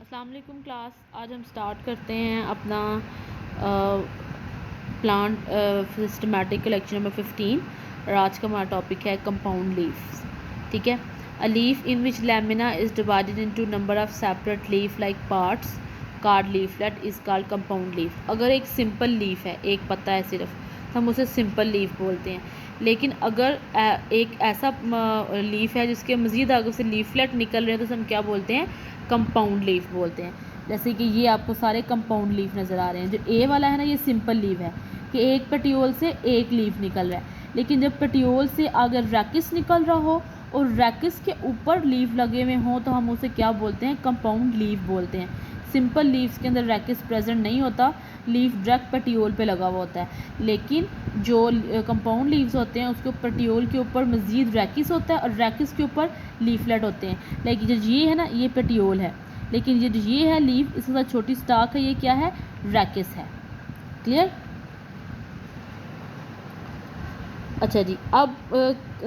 अस्सलाम वालेकुम क्लास। आज हम स्टार्ट करते हैं अपना प्लांट सिस्टमैटिक कलेक्शन नंबर 15 और आज का हमारा टॉपिक है कंपाउंड लीव्स। ठीक है। A leaf in which lamina is divided into number of separate leaf like parts card leaflet is called compound leaf. अगर एक सिंपल लीफ है, एक पत्ता है सिर्फ, तो हम उसे सिंपल लीफ बोलते हैं। लेकिन अगर एक ऐसा लीफ है जिसके मज़ीद आगे से लीफलेट निकल रहे हैं तो उसे हम क्या बोलते हैं? कंपाउंड लीफ बोलते हैं। जैसे कि ये आपको सारे कंपाउंड लीफ नज़र आ रहे हैं। जो ए वाला है ना, ये सिंपल लीफ है कि एक पेटियोल से एक लीफ निकल रहा है। लेकिन जब पेटियोल से अगर रैकिस निकल रहा हो और रैकिस के ऊपर लीफ लगे हुए हों तो हम उसे क्या बोलते हैं? कंपाउंड लीफ बोलते हैं। सिंपल लीव्स के अंदर रैकिस प्रेजेंट नहीं होता, लीफ डायरेक्ट पेटियोल पे लगा हुआ होता है। लेकिन जो कंपाउंड लीव्स होते हैं उसके ऊपर पेटियोल के ऊपर मज़ीद रैकिस होता है और रैकिस के ऊपर लीफलेट होते हैं। लेकिन जो ये है ना, ये पेटियोल है, लेकिन ये है लीफ, इसके साथ छोटी स्टाक है, ये क्या है? रैकिस है। क्लियर? अच्छा जी, अब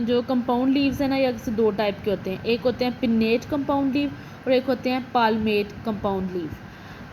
जो कंपाउंड लीव्स है ना, ये अक्सर दो टाइप के होते हैं। एक होते हैं पिन्नेट कंपाउंड लीव और एक होते हैं palmate compound leaf.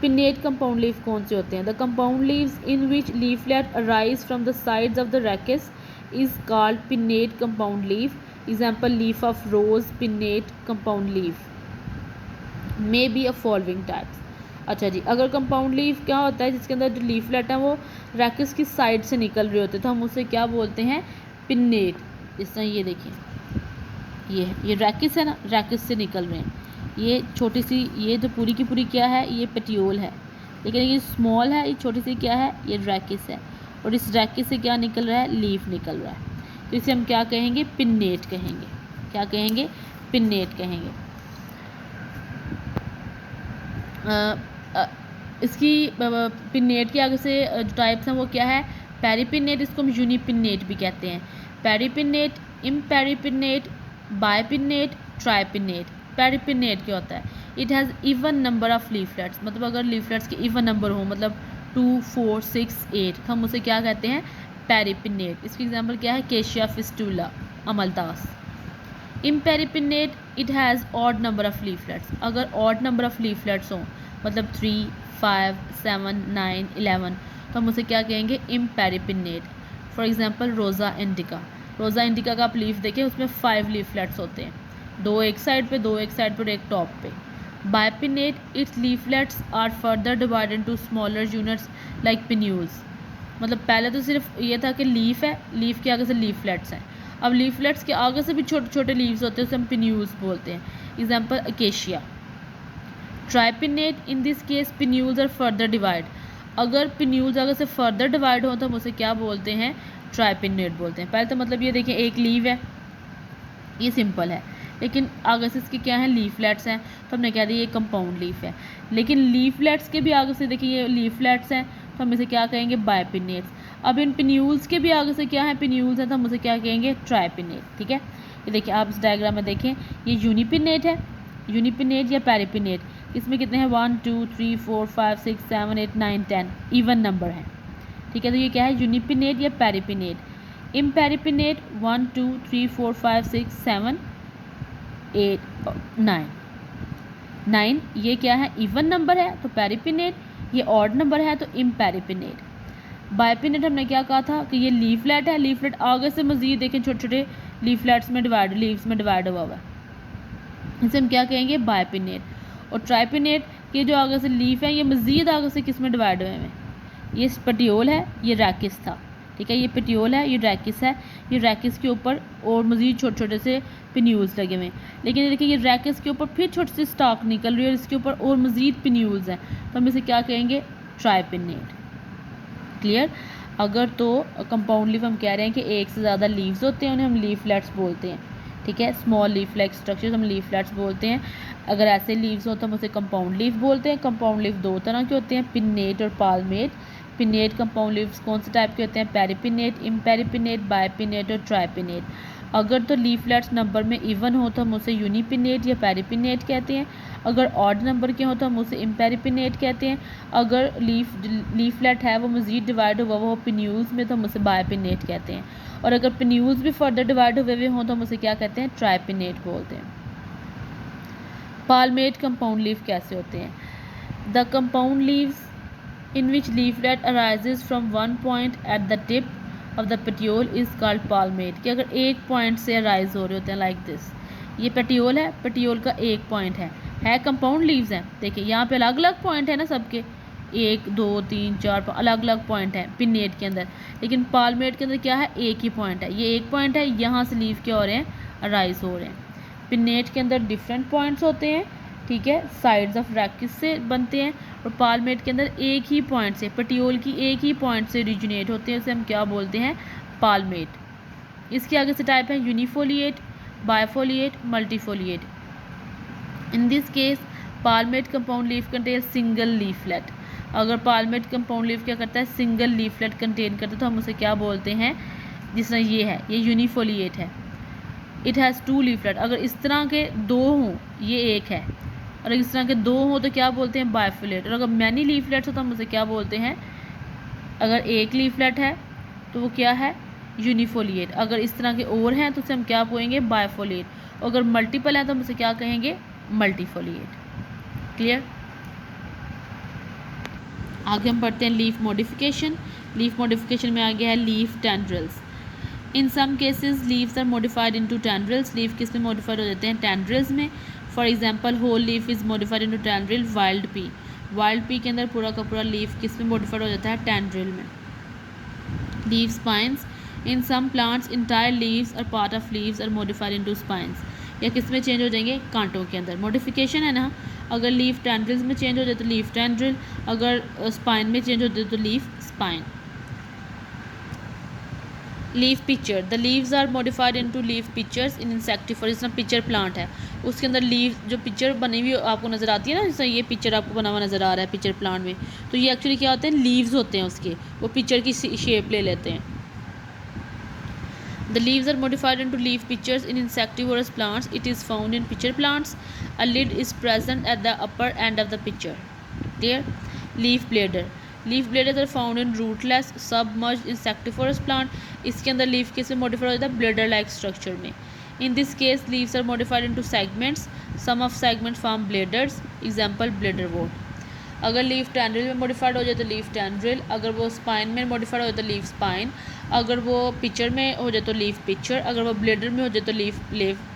Pinnate compound leaf कौन से होते हैं? The compound leaves in which leaflet arise from the sides of the rachis is called pinnate compound leaf. Example leaf of rose pinnate compound leaf may be a following types. अच्छा जी, अगर compound leaf क्या होता है जिसके अंदर जो leaflet है वो रैकिस की साइड से निकल रहे होते हैं तो हम उसे क्या बोलते हैं? पिन्नेट। इस तरह ये देखिए, ये रैकिस है ना, रैकिस से निकल रहे हैं। ये छोटी सी, ये जो पूरी की पूरी क्या है? ये पेटियोल है। लेकिन ये स्मॉल है, ये छोटी सी क्या है? ये रैकिस है। और इस रैकिस से क्या निकल रहा है? लीफ निकल रहा है। तो इसे हम क्या कहेंगे? पिन्नेट कहेंगे। क्या कहेंगे? पिन्नेट कहेंगे। इसकी पिन्नेट के आगे से जो टाइप्स हैं वो क्या है? पेरीपिन्नेट, इसको हम यूनिपिन्नेट भी कहते हैं। पेरीपिन्नेट, इम्पेरीपिन्नेट, बायपिन्नेट, ट्राइपिन्नेट। पेरीपिन्नेट क्या होता है? It has even number of leaflets, मतलब अगर लीफलेट्स के इवन नंबर हो, मतलब 2, 4, 6, 8, हम उसे क्या कहते हैं? पेरीपिन्नेट। इसकी एग्जांपल क्या है? केशिया फिस्टूला, अमलतास। Imparipinnate, it has odd number of leaflets. अगर ऑड नंबर ऑफ लीफलेट्स हों, मतलब 3, 5, 7, 9, 11, तो हम उसे क्या कहेंगे? इम्पेरीपिन्नेट। फॉर एग्जांपल रोज़ा इंडिका। रोज़ा इंडिका का आप लीफ देखें, उसमें 5 लीफलेट्स होते हैं, 2 एक साइड पे, 2 एक साइड पर, एक टॉप पे। Bipinnate, its leaflets are further divided into smaller units like pinnules. मतलब पहले तो सिर्फ ये था कि लीफ है, लीफ के आगे से लीफलेट्स हैं। अब लीफलेट्स के आगे से भी छोटे छोटे लीव्स होते हैं, उसे हम पिन्यूल्स बोलते हैं। Example acacia. Tripinnate, in this case pinnules are further divide. अगर पिन्यूल्स आगे से फर्दर डिवाइड हो तो हम उसे क्या बोलते हैं? ट्राइपिन्नेट बोलते हैं। पहले तो मतलब ये देखिए, एक लीव है, ये सिंपल है, लेकिन आगे से इसके क्या है? लीफलेट्स हैं, तो हमने कह दिया ये कंपाउंड लीफ है। लेकिन लीफलेट्स के भी आगे से देखिए ये लीफलेट्स हैं, तो हम इसे क्या कहेंगे? बायपिन्नेट्स। अब इन पिन्यूल्स के भी आगे से क्या है? पिन्यूल्स हैं, तो हम उसे क्या कहेंगे? ट्राइपिन्नेट। ठीक है। ये देखिए, आप इस डायग्राम में देखें, ये यूनिपिन्नेट है, यूनिपिन्नेट या पेरिपिन्नेट। इसमें कितने हैं? 1, 2, 3, 4, 5, 6, 7, 8, 9, 10 इवन नंबर है। ठीक है। तो ये क्या है? यूनिपिन्नेट या पेरिपिन्नेट। इम्पेरिपिन्नेट 1, 2, 3, 4, 5, 6, 7, 8, 9। 9 ये क्या है? इवन नंबर है तो पेरिपिन्नेट, ये ऑड नंबर है तो इम्पेरिपिन्नेट। बायपिन्नेट हमने क्या कहा था कि ये लीफलेट है, लीफलेट आगे से मजीद देखें छोटे छोटे लीफलेट्स में डिवाइड, लीव्स में डिवाइड हुआ हुआ है, इसे हम क्या कहेंगे? बायपिन्नेट। और ट्राइपिन्नेट के जो आगे से लीफ है, ये मजीद आगे से किस में डिवाइड हुए हैं? ये पेटियोल है, ये रैकिस था। ठीक है, ये पेटियोल है, ये रैकिस है, ये रैकिस के ऊपर और मजीद छोटे छोटे से पिन्यूल्स लगे हुए हैं। लेकिन ये देखिए, ये रैकिस के ऊपर फिर छोटी सी स्टॉक निकल रही है और इसके ऊपर और मजीद पिन्यूल्स हैं, तो हम इसे क्या कहेंगे? ट्राइपिन्नेट। क्लियर? अगर तो कंपाउंड लीफ हम कह रहे हैं कि एक से ज़्यादा लीव्स होते हैं, उन्हें हम लीफलेट्स बोलते हैं। ठीक है, स्मॉल लीफलेट स्ट्रक्चर्स हम लीफलेट्स बोलते हैं। अगर ऐसे लीव्स हो तो हम उसे कंपाउंड लीफ बोलते हैं। कंपाउंड लीफ दो तरह के होते हैं, पिन्नेट और पाल्मेट। पिन्नेट कंपाउंड लीव्स कौन से टाइप के होते हैं? पेरिपिन्नेट, इम्पेरिपिन्नेट, बायपिन्नेट और ट्राइपिन्नेट। अगर तो लीफलेट्स नंबर में इवन हो तो हम उसे यूनिपिन्नेट या पेरिपिन्नेट कहते हैं। अगर ऑड नंबर के हो तो हम उसे इम्पेरिपिन्नेट कहते हैं। अगर लीफलेट है वो मज़ीद डिवाइड हुआ वो पिन्यूल्स में, तो हम उसे बायपिन्नेट कहते हैं। और अगर पिन्यूल्स भी फर्दर डिवाइड हुए हों तो हम उसे क्या कहते हैं? ट्राइपिन्नेट बोलते हैं। पाल्मेट कंपाउंड लीफ कैसे होते हैं? The compound leaves in which leaflet arises from one point at the tip of the petiole is called palmate। कि अगर एक पॉइंट से अराइज हो रहे होते हैं लाइक दिस, ये पेटियोल है, पेटियोल का एक पॉइंट है कंपाउंड लीव्स हैं। देखिए यहाँ पे अलग अलग पॉइंट है ना सबके, 1 2 3 4 अलग अलग पॉइंट है पिन्नेट के अंदर, लेकिन पालमेट के अंदर क्या है, एक ही पॉइंट है। ये एक पॉइंट है, यहाँ से लीव क्या हो रहे हैं, अराइज हो रहे हैं। पिन्नेट के अंदर डिफरेंट पॉइंट्स होते हैं, ठीक है, साइड्स ऑफ रैकिस से बनते हैं, और पालमेट के अंदर एक ही पॉइंट से, पेटियोल की एक ही पॉइंट से ओरिजिनेट होते हैं, उसे हम क्या बोलते हैं, पालमेट। इसके आगे से टाइप है unifoliate, bifoliate, multifoliate. In this case palmate compound leaf contain single leaflet. अगर पालमेट कंपाउंड लीफ क्या करता है, सिंगल लीफलेट कंटेन करता है, तो हम उसे क्या बोलते हैं, जिस तरह ये है, ये यूनिफोलिएट है। It has 2 leaflet. अगर इस तरह के 2 हों, ये एक है, और इस तरह के 2 हों तो क्या बोलते हैं, बायफोलिएट। और अगर मैनी लीफलेट्स हो तो हम उसे क्या बोलते हैं, अगर एक लीफलेट है तो वो क्या है, यूनिफोलिएट। अगर इस तरह के और हैं तो उसे हम क्या बोलेंगे, बायफोलिएट। अगर मल्टीपल हैं तो हम उसे क्या कहेंगे, मल्टीफोलिएट। क्लियर। आगे हम पढ़ते हैं लीफ मॉडिफिकेशन। लीफ मॉडिफिकेशन में आ गया है leaf tendrils. In some cases leaves are modified into tendrils. Leaf किस में मॉडिफाइड हो जाते हैं, टेंड्रिल्स में। For example whole leaf is modified into tendril wild pea. Wild pea के अंदर पूरा का पूरा लीफ किस में मॉडिफाइड हो जाता है, टेंड्रिल में। Leaf spines. In some plants entire leaves और part of leaves are modified into spines. या किस में चेंज हो जाएंगे, कांटों के अंदर। मॉडिफिकेशन है ना, अगर लीफ टेंड्रिल्स में चेंज हो जाए तो लीफ टेंड्रिल, अगर स्पाइन में चेंज हो जाए तो leaf spine. Leaf pitcher. The leaves are modified into leaf pitchers in insectivore. जिस तरह पिक्चर प्लांट है उसके अंदर लीव जो पिक्चर बनी हुई आपको नज़र आती है ना, जैसे ये पिक्चर आपको बना हुआ नज़र आ रहा है पिक्चर प्लांट में, तो ये एक्चुअली क्या होते हैं, लीव्स होते हैं उसके, वो पिक्चर की शेप ले लेते हैं। The leaves are modified into leaf pitchers in insectivorous plants. It is found in pitcher plants. A lid is present at the upper end of the pitcher. Clear? Leaf blader. Leaf bladers are found in rootless submerged insectivorous plant. इसके अंदर leaf किस में modified होता है, bladder like structure में. In this case, leaves are modified into segments. Some of segments form bladers. Example, bladder wort. अगर leaf tendril में modified हो जाए तो लीफ टेंड्रिल, अगर वो स्पाइन में मॉडिफाइड हो जाए तो लीफ स्पाइन, अगर वो पिक्चर में हो जाए तो लीफ पिक्चर, अगर वो ब्लेडर में हो जाए तो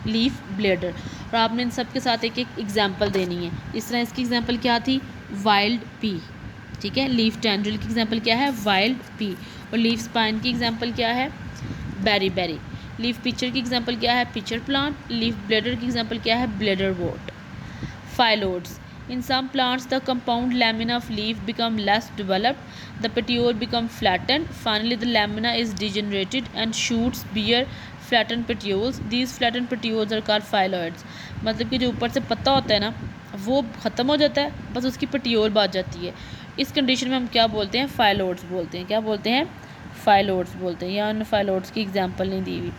लीफ ब्लेडर। और आपने इन सब के साथ एक एक एग्जांपल देनी है। इस तरह इसकी एग्जांपल क्या थी, वाइल्ड पी, ठीक है। लीफ टेंड्रिल की एग्जांपल क्या है, वाइल्ड पी। और लीफ स्पाइन की एग्जांपल क्या है, बेरी बेरी। लीफ पिक्चर की एग्जांपल क्या है, पिक्चर प्लांट। लीफ ब्लेडर की एग्जांपल क्या है, bladder vote. Phyllodes. In some plants, the compound lamina of leaf become less developed. The petiole become flattened. Finally, the lamina is degenerated and shoots bear flattened petioles. These flattened petioles are called phyllodes. मतलब कि जो ऊपर से पत्ता होता है ना, वो ख़त्म हो जाता है, बस उसकी पेटियोल बच जाती है। इस कंडीशन में हम क्या बोलते हैं, फाइलोड्स बोलते हैं। क्या बोलते हैं, फाइलोड्स बोलते हैं। यहाँ फाइलोड्स की एग्जाम्पल नहीं दी हुई।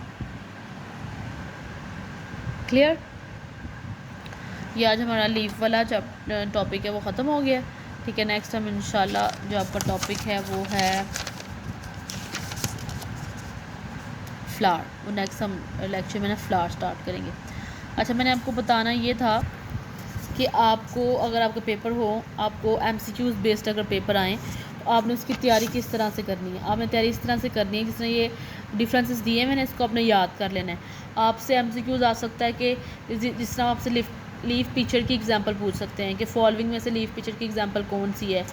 क्लियर। ये आज हमारा लीफ वाला टॉपिक है वो ख़त्म हो गया, ठीक है। नेक्स्ट हम इंशाल्लाह जो आपका टॉपिक है वो है फ्लावर, वो नेक्स्ट हम लेक्चर में ना फ्लावर स्टार्ट करेंगे। अच्छा, मैंने आपको बताना ये था कि आपको अगर आपका पेपर हो, आपको MCQs बेस्ड अगर पेपर आएँ तो आपने उसकी तैयारी किस तरह से करनी है। आपने तैयारी इस तरह से करनी है जिस तरह ये डिफरेंसेस दिए मैंने, इसको आपने याद कर लेना है। आपसे MCQs आ सकता है कि जिस तरह आपसे लीफ पिक्चर की एग्जांपल पूछ सकते हैं कि फॉलोइंग में से लीफ पिक्चर की एग्जांपल कौन सी है,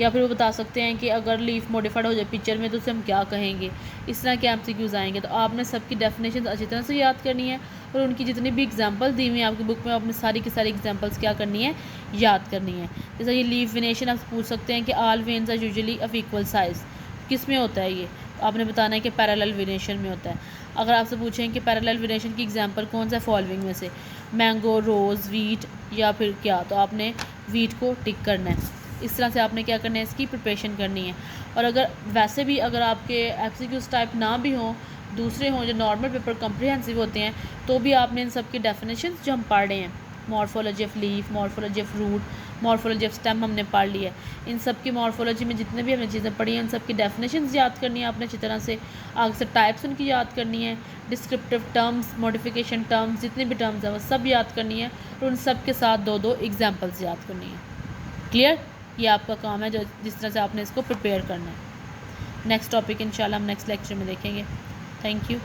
या फिर वो बता सकते हैं कि अगर लीफ मॉडिफाइड हो जाए पिक्चर में तो उसे हम क्या कहेंगे। इस तरह के MCQs आएंगे तो आपने सबकी डेफिनेशन अच्छी तरह से याद करनी है, और उनकी जितनी भी एग्जांपल दी हुई है आपकी बुक में, आपने सारी की सारी एग्जांपल्स क्या करनी है, याद करनी है। जैसे ये लीफ वेनेशन आप पूछ सकते हैं कि all veins are usually of equal size, किस में होता है ये, आपने बताना है कि पैरेलल वेनेशन में होता है। अगर आपसे पूछें कि पैरेलल वेनेशन की एग्जांपल कौन सा फॉलोइंग में से, मैंगो, रोज़, वीट या फिर क्या, तो आपने वीट को टिक करना है। इस तरह से आपने क्या करना है, इसकी प्रिपरेशन करनी है। और अगर वैसे भी अगर आपके MCQs टाइप ना भी हों, दूसरे हों जो नॉर्मल पेपर कम्प्रिहेंसिव होते हैं, तो भी आपने इन सब की डेफिनेशन जो हम पढ़ रहे हैं, morphology of leaf, morphology of root, morphology of stem हमने पढ़ लिया है। इन सब की मॉर्फोलॉजी में जितने भी हमने चीज़ें पढ़ी हैं उन सब की डेफिनेशंस याद करनी है आपने अच्छी तरह से। आगे से टाइप्स उनकी याद करनी है, डिस्क्रिप्टिव टर्म्स, मॉडिफिकेशन टर्म्स, जितने भी टर्म्स हैं वो सब याद करनी है, और उन सब के साथ 2-2 एग्जांपल्स याद करनी है। क्लियर? ये आपका काम है जो जिस तरह से आपने इसको प्रिपेयर करना है। नेक्स्ट टॉपिक इंशाल्लाह हम नेक्स्ट लेक्चर में देखेंगे। Thank you.